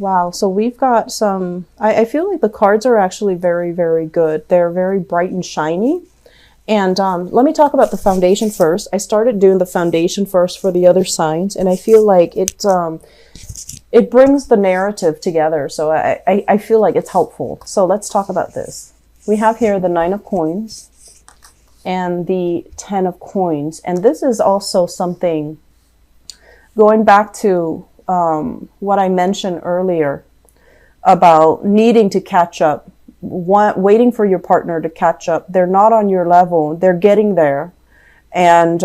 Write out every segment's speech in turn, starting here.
Wow. So we've got some, I feel like the cards are actually very, very good. They're very bright and shiny. And let me talk about the foundation first. I started doing the foundation first for the other signs, and I feel like it brings the narrative together. So I feel like it's helpful. So let's talk about this. We have here the 9 of coins and the 10 of coins. And this is also something going back to what I mentioned earlier about needing to catch up, waiting for your partner to catch up. They're not on your level. They're getting there. And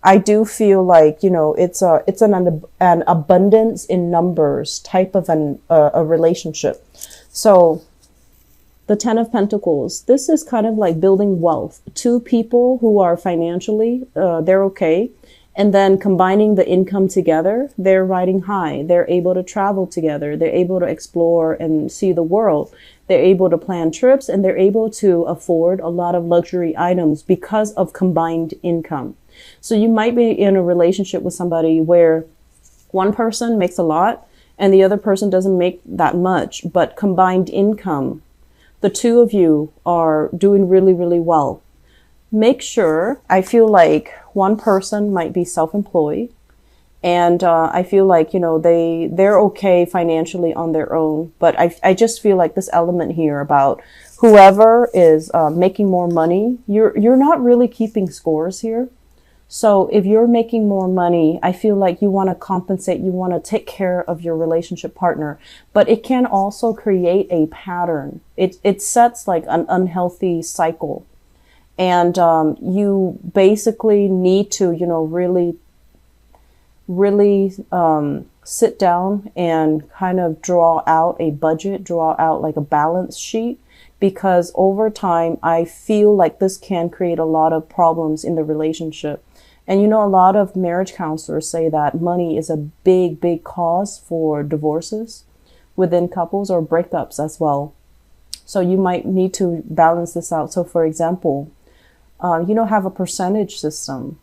I do feel like, you know, it's an abundance in numbers type of a relationship. So the 10 of Pentacles, this is kind of like building wealth. Two people who are financially, they're okay. And then combining the income together, they're riding high. They're able to travel together. They're able to explore and see the world. They're able to plan trips, and they're able to afford a lot of luxury items because of combined income. So you might be in a relationship with somebody where one person makes a lot and the other person doesn't make that much, but combined income, the two of you are doing really, really well. Make sure, I feel like one person might be self-employed, and I feel like, you know, they're okay financially on their own. But I just feel like this element here about whoever is making more money, you're not really keeping scores here. So if you're making more money, I feel like you want to compensate, you want to take care of your relationship partner, but it can also create a pattern. It sets like an unhealthy cycle. And you basically need to, you know, really sit down and kind of draw out a budget, draw out like a balance sheet, because over time, I feel like this can create a lot of problems in the relationship. And, you know, a lot of marriage counselors say that money is a big, big cause for divorces within couples or breakups as well. So you might need to balance this out. So for example, you know, have a percentage system.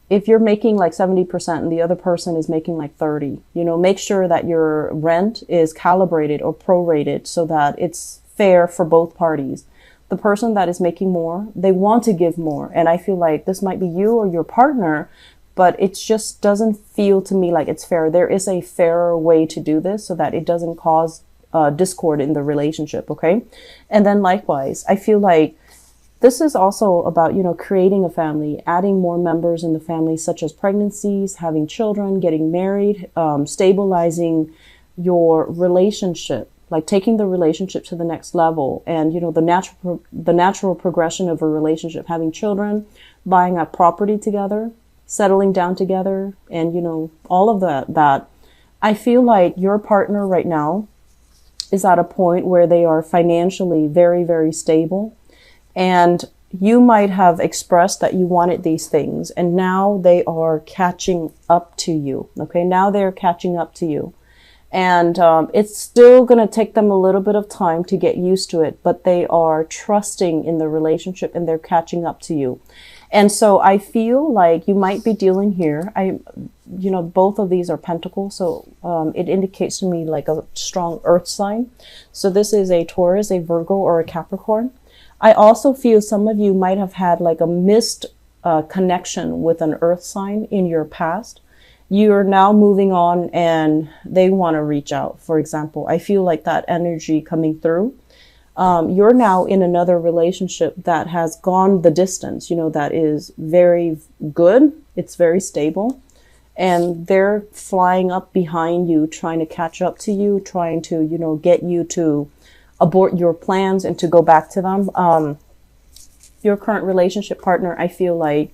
If you're making like 70% and the other person is making like 30, you know, make sure that your rent is calibrated or prorated so that it's fair for both parties. The person that is making more, they want to give more. And I feel like this might be you or your partner, but it just doesn't feel to me like it's fair. There is a fairer way to do this so that it doesn't cause discord in the relationship. Okay. And then likewise, I feel like this is also about, you know, creating a family, adding more members in the family, such as pregnancies, having children, getting married, stabilizing your relationship, like taking the relationship to the next level. And, you know, the natural progression of a relationship, having children, buying a property together, settling down together, and, you know, all of that. I feel like your partner right now is at a point where they are financially very, very stable. And you might have expressed that you wanted these things, and now they are catching up to you. Okay, now they're catching up to you. And it's still going to take them a little bit of time to get used to it, but they are trusting in the relationship and they're catching up to you. And so I feel like you might be dealing here. You know, both of these are pentacles. So it indicates to me like a strong earth sign. So this is a Taurus, a Virgo, or a Capricorn. I also feel some of you might have had like a missed connection with an earth sign in your past. You're now moving on and they want to reach out. For example, I feel like that energy coming through. You're now in another relationship that has gone the distance, you know, that is very good. It's very stable. And they're flying up behind you, trying to catch up to you, trying to, you know, get you to abort your plans and to go back to them. Your current relationship partner, I feel like,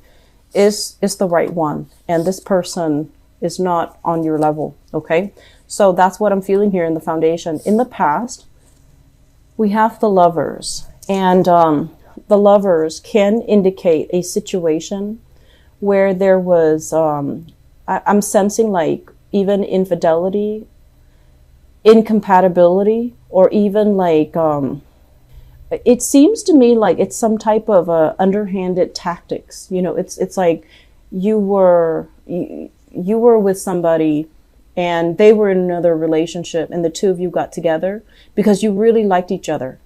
is the right one. And this person is not on your level. Okay. So that's what I'm feeling here in the foundation. In the past, we have the Lovers, and the Lovers can indicate a situation where there was, I'm sensing like even infidelity, incompatibility, or even like, it seems to me like it's some type of underhanded tactics. You know, it's like you were with somebody and they were in another relationship and the two of you got together because you really liked each other.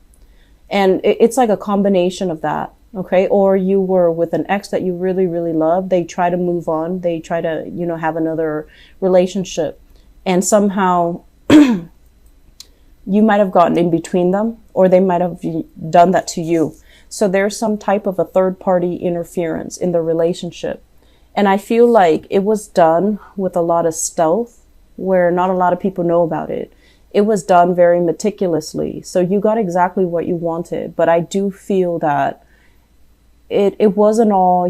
And it's like a combination of that. Okay. Or you were with an ex that you really, really love. They try to move on. They try to, have another relationship, and somehow you might have gotten in between them, or they might have done that to you. So there's some type of a third party interference in the relationship. And I feel like it was done with a lot of stealth, where not a lot of people know about it. It was done very meticulously. So you got exactly what you wanted. But I do feel that it wasn't all,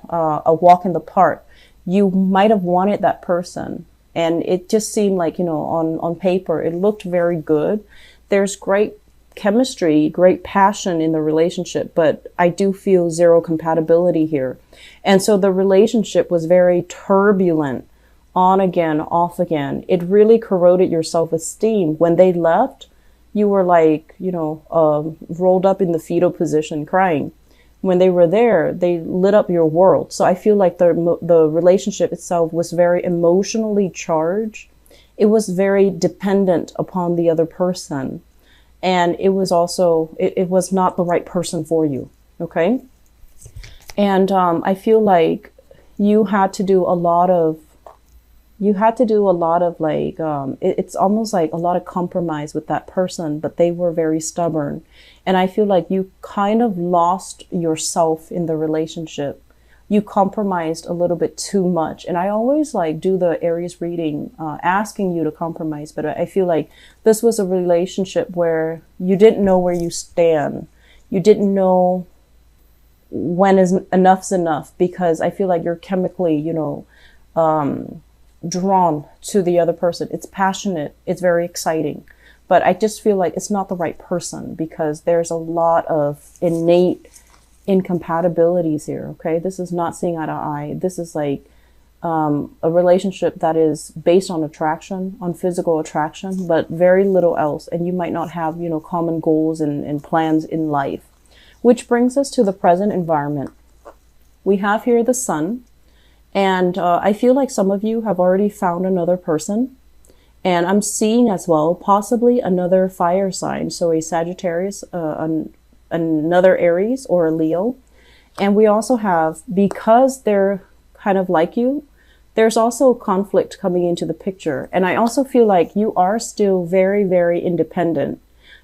a walk in the park. You might have wanted that person. And it just seemed like, on paper, it looked very good. There's great chemistry, great passion in the relationship, but I do feel zero compatibility here. And so the relationship was very turbulent, on again, off again. It really corroded your self-esteem. When they left, you were like, rolled up in the fetal position crying. When they were there, they lit up your world. So I feel like the relationship itself was very emotionally charged. It was very dependent upon the other person. And it was also, it was not the right person for you. Okay. And I feel like you had to do a lot of like, it's almost like a lot of compromise with that person, but they were very stubborn. And I feel like you kind of lost yourself in the relationship. You compromised a little bit too much. And I always like do the Aries reading, asking you to compromise. But I feel like this was a relationship where you didn't know where you stand. You didn't know when enough's enough, because I feel like you're chemically, drawn to the other person. It's passionate. It's very exciting. But I just feel like it's not the right person, because there's a lot of innate incompatibilities here. Okay. This is not seeing eye to eye. This is like, a relationship that is based on attraction, on physical attraction, but very little else. And you might not have, common goals and plans in life, which brings us to the present environment. We have here the sun. And I feel like some of you have already found another person. And I'm seeing as well, possibly another fire sign. So a Sagittarius, another Aries, or a Leo. And we also have, because they're kind of like you, there's also conflict coming into the picture. And I also feel like you are still very, very independent.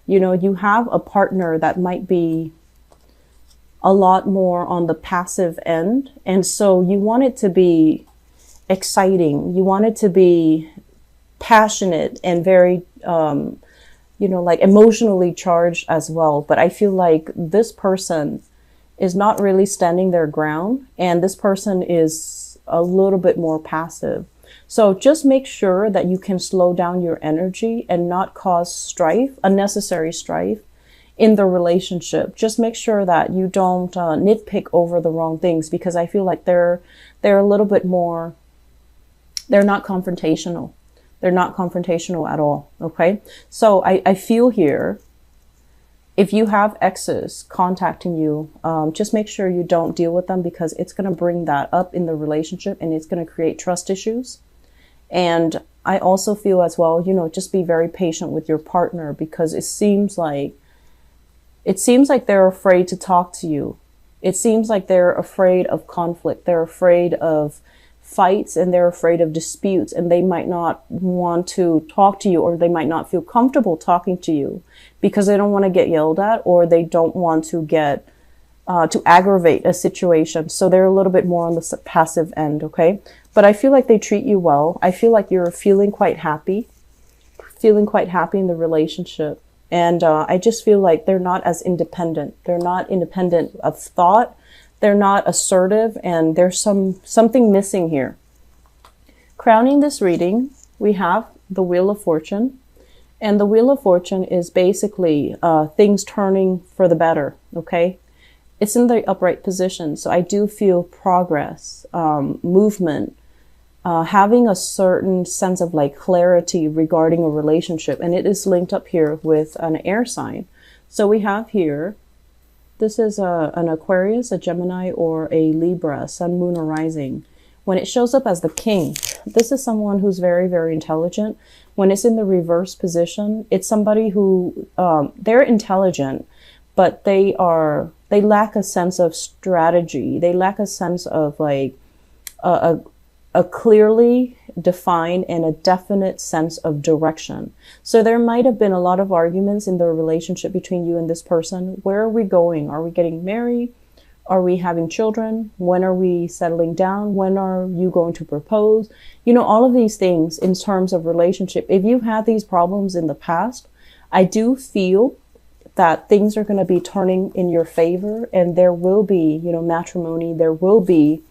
You have a partner that might be a lot more on the passive end. And so you want it to be exciting. You want it to be passionate and very, like emotionally charged as well. But I feel like this person is not really standing their ground, and this person is a little bit more passive. So just make sure that you can slow down your energy and not cause strife, unnecessary strife in the relationship. Just make sure that you don't nitpick over the wrong things, because I feel like they're a little bit more, they're not confrontational. They're not confrontational at all. Okay. So I feel here, if you have exes contacting you, just make sure you don't deal with them, because it's going to bring that up in the relationship and it's going to create trust issues. And I also feel as well, just be very patient with your partner, because it seems like they're afraid to talk to you. It seems like they're afraid of conflict. They're afraid of fights, and they're afraid of disputes, and they might not want to talk to you, or they might not feel comfortable talking to you because they don't want to get yelled at, or they don't want to get to aggravate a situation. So they're a little bit more on the passive end. Okay. But I feel like they treat you well. I feel like you're feeling quite happy in the relationship. And I just feel like they're not as independent. They're not independent of thought. They're not assertive, and there's something missing here. Crowning this reading, we have the Wheel of Fortune. And the Wheel of Fortune is basically things turning for the better, okay? It's in the upright position, so I do feel progress, movement, having a certain sense of like clarity regarding a relationship. And it is linked up here with an air sign. So we have here, this is an Aquarius, a Gemini, or a Libra, Sun, Moon, or Rising. When it shows up as the king, this is someone who's very, very intelligent. When it's in the reverse position, it's somebody who, they're intelligent, but they lack a sense of strategy. They lack a sense of like a clearly defined and a definite sense of direction. So there might have been a lot of arguments in the relationship between you and this person. Where are we going? Are we getting married? Are we having children? When are we settling down? When are you going to propose? You know, all of these things in terms of relationship. If you've had these problems in the past, I do feel that things are going to be turning in your favor, and there will be, you know, matrimony. There will be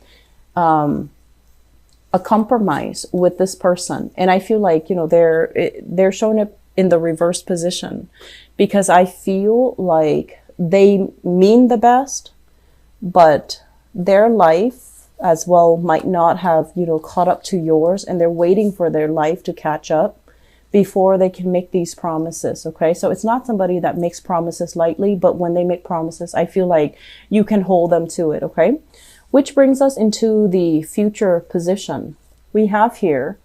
a compromise with this person. And I feel like, you know, they're showing up in the reverse position because I feel like they mean the best, but their life as well might not have, you know, caught up to yours, and they're waiting for their life to catch up before they can make these promises. Okay. So it's not somebody that makes promises lightly, but when they make promises, I feel like you can hold them to it. Okay. Which brings us into the future position. We have here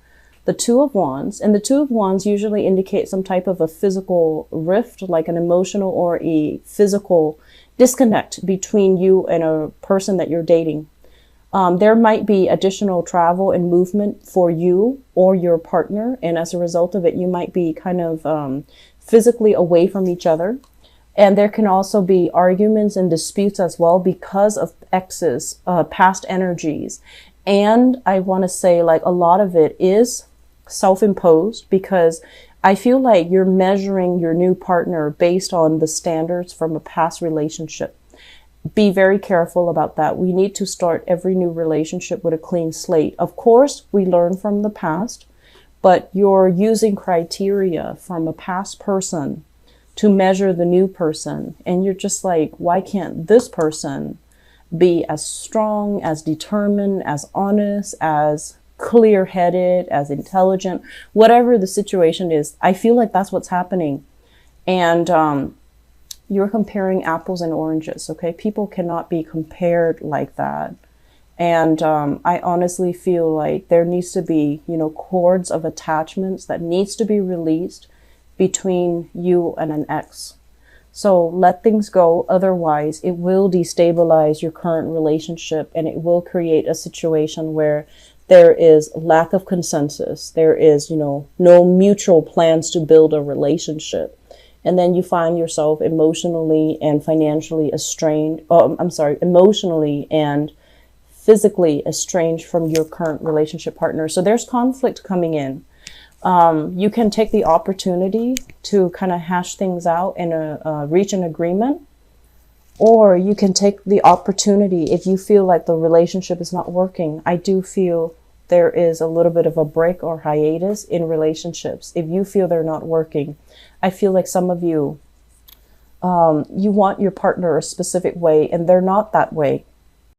the Two of Wands, and the Two of Wands usually indicate some type of a physical rift, like an emotional or a physical disconnect between you and a person that you're dating. There might be additional travel and movement for you or your partner, and as a result of it, you might be kind of physically away from each other. And there can also be arguments and disputes as well because of exes, past energies. And I want to say, like, a lot of it is self-imposed because I feel like you're measuring your new partner based on the standards from a past relationship. Be very careful about that. We need to start every new relationship with a clean slate. Of course, we learn from the past, but you're using criteria from a past person to measure the new person. And you're just like, why can't this person be as strong, as determined, as honest, as clear-headed, as intelligent, whatever the situation is? I feel like that's what's happening. And you're comparing apples and oranges, okay? People cannot be compared like that. And I honestly feel like there needs to be, you know, cords of attachments that needs to be released between you and an ex. So let things go. Otherwise, it will destabilize your current relationship, and it will create a situation where there is lack of consensus. There is, you know, no mutual plans to build a relationship. And then you find yourself emotionally and financially estranged. Emotionally and physically estranged from your current relationship partner. So there's conflict coming in. You can take the opportunity to kind of hash things out and reach an agreement, or you can take the opportunity if you feel like the relationship is not working. I do feel there is a little bit of a break or hiatus in relationships. If you feel they're not working, I feel like some of you, you want your partner a specific way and they're not that way.